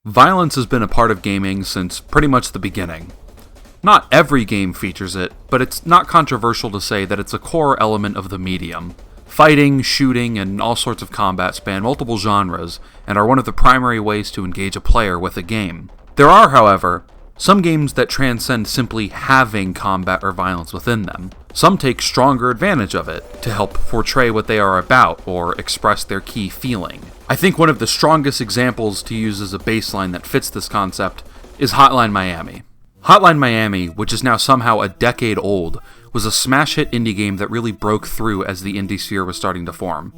Violence has been a part of gaming since pretty much the beginning. Not every game features it, but it's not controversial to say that it's a core element of the medium. Fighting, shooting, and all sorts of combat span multiple genres, and are one of the primary ways to engage a player with a game. There are, however, some games that transcend simply having combat or violence within them. Some take stronger advantage of it to help portray what they are about or express their key feeling. I think one of the strongest examples to use as a baseline that fits this concept is Hotline Miami. Hotline Miami, which is now somehow a decade old, was a smash hit indie game that really broke through as the indie sphere was starting to form.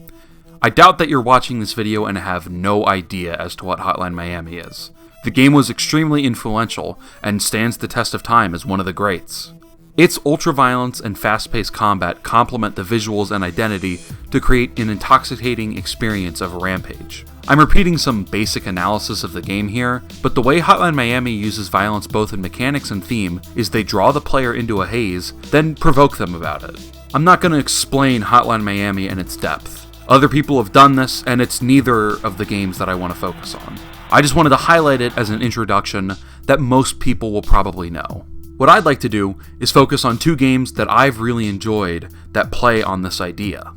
I doubt that you're watching this video and have no idea as to what Hotline Miami is. The game was extremely influential and stands the test of time as one of the greats. Its ultra-violence and fast-paced combat complement the visuals and identity to create an intoxicating experience of rampage. I'm repeating some basic analysis of the game here, but the way Hotline Miami uses violence both in mechanics and theme is they draw the player into a haze, then provoke them about it. I'm not going to explain Hotline Miami and its depth. Other people have done this, and it's neither of the games that I want to focus on. I just wanted to highlight it as an introduction that most people will probably know. What I'd like to do is focus on two games that I've really enjoyed that play on this idea.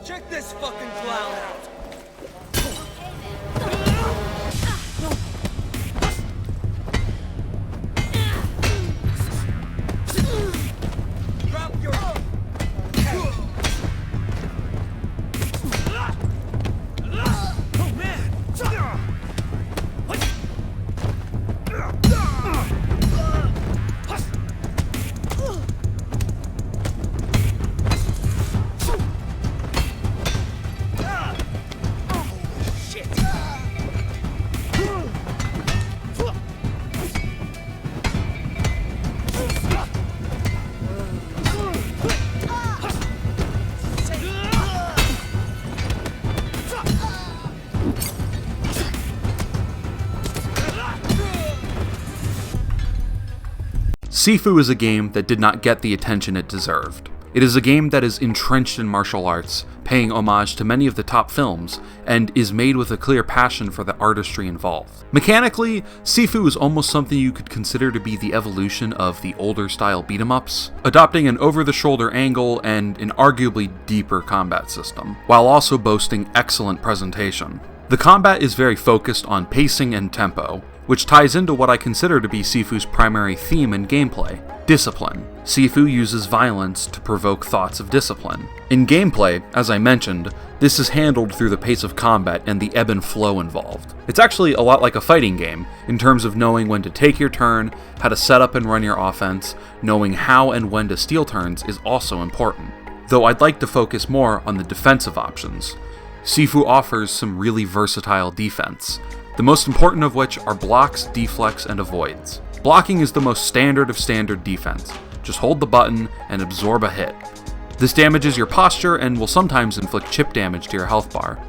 Check this fucking clown out! Drop your... Oh man! Sifu is a game that did not get the attention it deserved. It is a game that is entrenched in martial arts, paying homage to many of the top films, and is made with a clear passion for the artistry involved. Mechanically, Sifu is almost something you could consider to be the evolution of the older style beat-em-ups, adopting an over-the-shoulder angle and an arguably deeper combat system, while also boasting excellent presentation. The combat is very focused on pacing and tempo, which ties into what I consider to be Sifu's primary theme and gameplay: discipline. Sifu uses violence to provoke thoughts of discipline. In gameplay, as I mentioned, this is handled through the pace of combat and the ebb and flow involved. It's actually a lot like a fighting game, in terms of knowing when to take your turn, how to set up and run your offense. Knowing how and when to steal turns is also important, though I'd like to focus more on the defensive options. Sifu offers some really versatile defense, the most important of which are blocks, deflects, and avoids. Blocking is the most standard of standard defense. Just hold the button and absorb a hit. This damages your posture and will sometimes inflict chip damage to your health bar.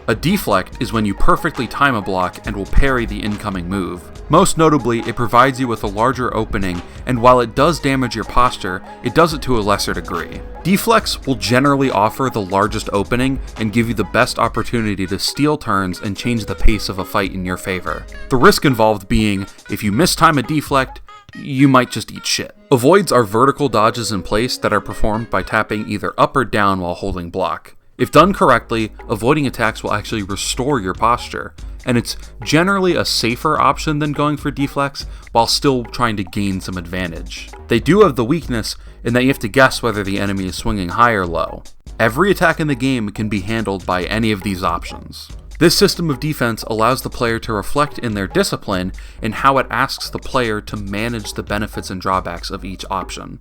A deflect is when you perfectly time a block and will parry the incoming move. Most notably, it provides you with a larger opening, and while it does damage your posture, it does it to a lesser degree. Deflects will generally offer the largest opening and give you the best opportunity to steal turns and change the pace of a fight in your favor. The risk involved being, if you mistime a deflect, you might just eat shit. Avoids are vertical dodges in place that are performed by tapping either up or down while holding block. If done correctly, avoiding attacks will actually restore your posture, and it's generally a safer option than going for deflects while still trying to gain some advantage. They do have the weakness in that you have to guess whether the enemy is swinging high or low. Every attack in the game can be handled by any of these options. This system of defense allows the player to reflect in their discipline in how it asks the player to manage the benefits and drawbacks of each option.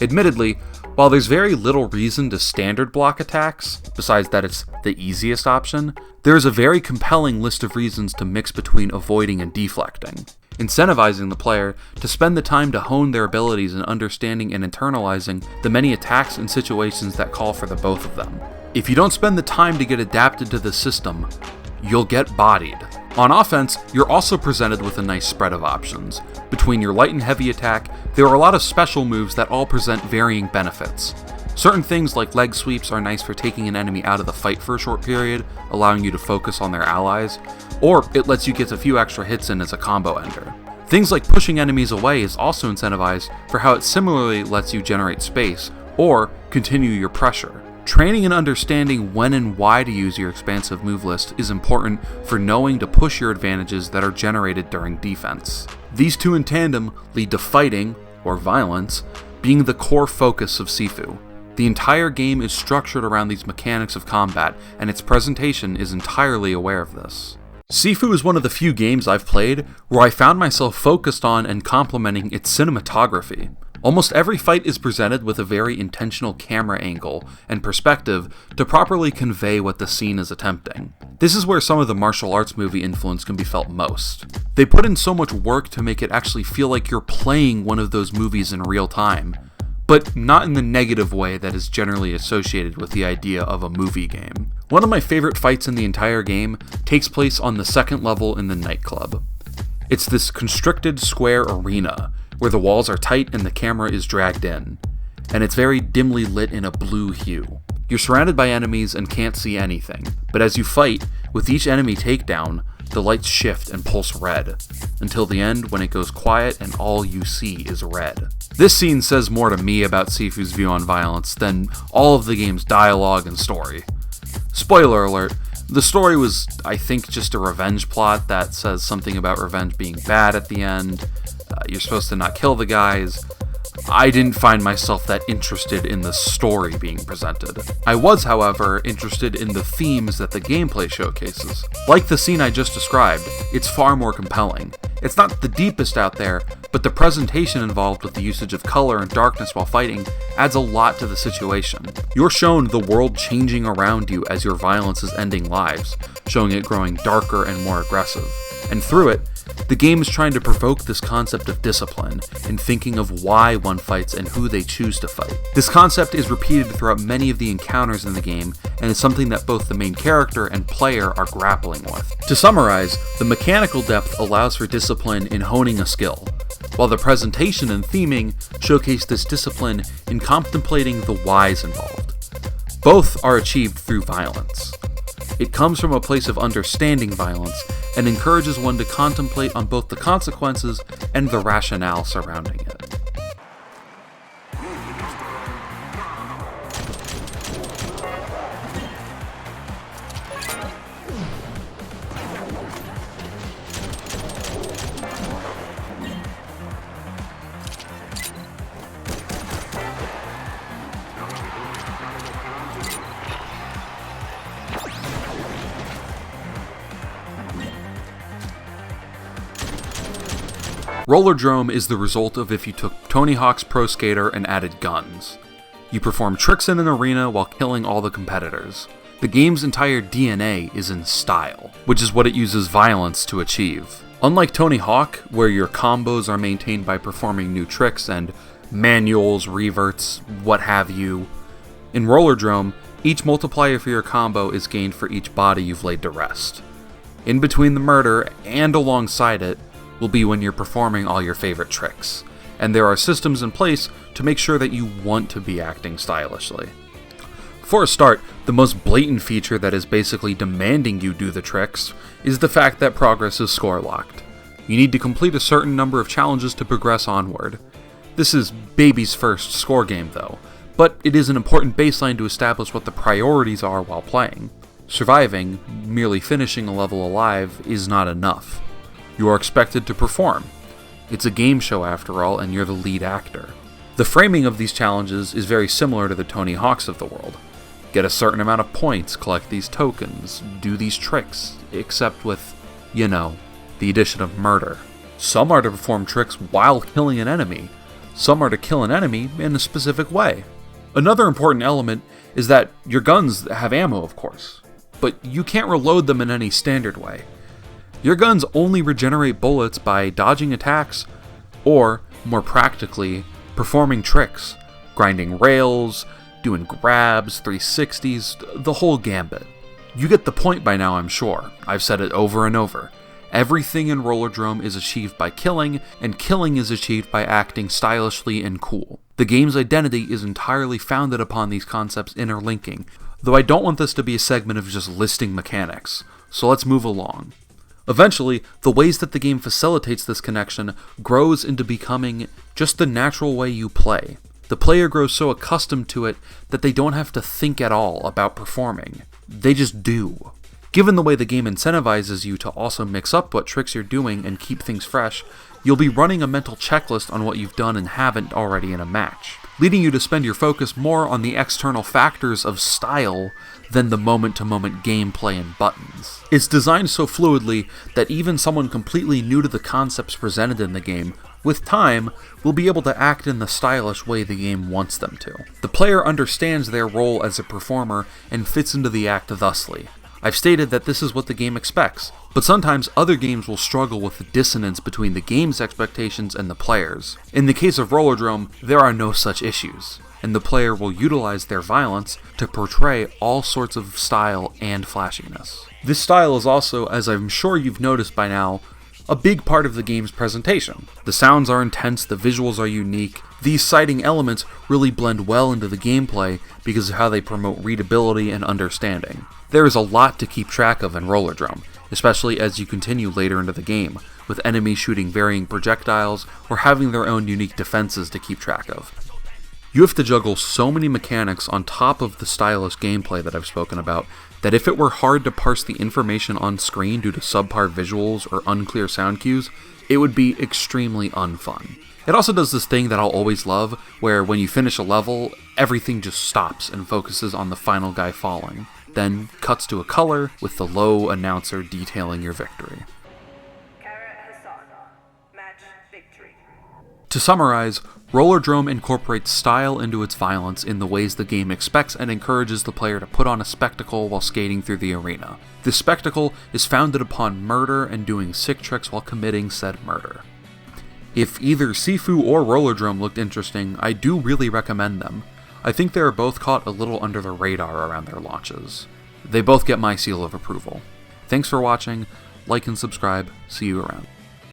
Admittedly, while there's very little reason to standard block attacks, besides that it's the easiest option, there is a very compelling list of reasons to mix between avoiding and deflecting, incentivizing the player to spend the time to hone their abilities in understanding and internalizing the many attacks and situations that call for the both of them. If you don't spend the time to get adapted to the system, you'll get bodied. On offense, you're also presented with a nice spread of options. Between your light and heavy attack, there are a lot of special moves that all present varying benefits. Certain things like leg sweeps are nice for taking an enemy out of the fight for a short period, allowing you to focus on their allies, or it lets you get a few extra hits in as a combo ender. Things like pushing enemies away is also incentivized for how it similarly lets you generate space, or continue your pressure. Training and understanding when and why to use your expansive move list is important for knowing to push your advantages that are generated during defense. These two in tandem lead to fighting, or violence, being the core focus of Sifu. The entire game is structured around these mechanics of combat, and its presentation is entirely aware of this. Sifu is one of the few games I've played where I found myself focused on and complimenting its cinematography. Almost every fight is presented with a very intentional camera angle and perspective to properly convey what the scene is attempting. This is where some of the martial arts movie influence can be felt most. They put in so much work to make it actually feel like you're playing one of those movies in real time, but not in the negative way that is generally associated with the idea of a movie game. One of my favorite fights in the entire game takes place on the second level in the nightclub. It's this constricted square arena, where the walls are tight and the camera is dragged in, and it's very dimly lit in a blue hue. You're surrounded by enemies and can't see anything, but as you fight, with each enemy takedown, the lights shift and pulse red, until the end when it goes quiet and all you see is red. This scene says more to me about Sifu's view on violence than all of the game's dialogue and story. Spoiler alert, the story was, I think, just a revenge plot that says something about revenge being bad at the end. You're supposed to not kill the guys. I didn't find myself that interested in the story being presented. I was, however, interested in the themes that the gameplay showcases. Like the scene I just described, it's far more compelling. It's not the deepest out there, but the presentation involved with the usage of color and darkness while fighting adds a lot to the situation. You're shown the world changing around you as your violence is ending lives, showing it growing darker and more aggressive. And through it, the game is trying to provoke this concept of discipline and thinking of why one fights and who they choose to fight. This concept is repeated throughout many of the encounters in the game and is something that both the main character and player are grappling with. To summarize, the mechanical depth allows for discipline in honing a skill, while the presentation and theming showcase this discipline in contemplating the whys involved. Both are achieved through violence. It comes from a place of understanding violence and encourages one to contemplate on both the consequences and the rationale surrounding it. Rollerdrome is the result of if you took Tony Hawk's Pro Skater and added guns. You perform tricks in an arena while killing all the competitors. The game's entire DNA is in style, which is what it uses violence to achieve. Unlike Tony Hawk, where your combos are maintained by performing new tricks and manuals, reverts, what have you, in Rollerdrome, each multiplier for your combo is gained for each body you've laid to rest. In between the murder and alongside it will be when you're performing all your favorite tricks, and there are systems in place to make sure that you want to be acting stylishly. For a start, the most blatant feature that is basically demanding you do the tricks is the fact that progress is score locked. You need to complete a certain number of challenges to progress onward. This is baby's first score game though, but it is an important baseline to establish what the priorities are while playing. Surviving, merely finishing a level alive, is not enough. You are expected to perform. It's a game show after all, and you're the lead actor. The framing of these challenges is very similar to the Tony Hawks of the world. Get a certain amount of points, collect these tokens, do these tricks, except with, the addition of murder. Some are to perform tricks while killing an enemy. Some are to kill an enemy in a specific way. Another important element is that your guns have ammo, of course, but you can't reload them in any standard way. Your guns only regenerate bullets by dodging attacks, or, more practically, performing tricks, grinding rails, doing grabs, 360s, the whole gambit. You get the point by now, I'm sure. I've said it over and over. Everything in Rollerdrome is achieved by killing, and killing is achieved by acting stylishly and cool. The game's identity is entirely founded upon these concepts interlinking, though I don't want this to be a segment of just listing mechanics, so let's move along. Eventually, the ways that the game facilitates this connection grows into becoming just the natural way you play. The player grows so accustomed to it that they don't have to think at all about performing. They just do. Given the way the game incentivizes you to also mix up what tricks you're doing and keep things fresh, you'll be running a mental checklist on what you've done and haven't already in a match, leading you to spend your focus more on the external factors of style than the moment-to-moment gameplay and buttons. It's designed so fluidly that even someone completely new to the concepts presented in the game, with time, will be able to act in the stylish way the game wants them to. The player understands their role as a performer and fits into the act thusly. I've stated that this is what the game expects, but sometimes other games will struggle with the dissonance between the game's expectations and the player's. In the case of Rollerdrome, there are no such issues, and the player will utilize their violence to portray all sorts of style and flashiness. This style is also, as I'm sure you've noticed by now, a big part of the game's presentation. The sounds are intense, the visuals are unique. These citing elements really blend well into the gameplay because of how they promote readability and understanding. There is a lot to keep track of in Rollerdrome, especially as you continue later into the game, with enemies shooting varying projectiles or having their own unique defenses to keep track of. You have to juggle so many mechanics on top of the stylish gameplay that I've spoken about that if it were hard to parse the information on screen due to subpar visuals or unclear sound cues, it would be extremely unfun. It also does this thing that I'll always love, where when you finish a level, everything just stops and focuses on the final guy falling, then cuts to a color with the low announcer detailing your victory. To summarize, Rollerdrome incorporates style into its violence in the ways the game expects and encourages the player to put on a spectacle while skating through the arena. This spectacle is founded upon murder and doing sick tricks while committing said murder. If either Sifu or Rollerdrome looked interesting, I do really recommend them. I think they are both caught a little under the radar around their launches. They both get my seal of approval. Thanks for watching, like and subscribe, see you around.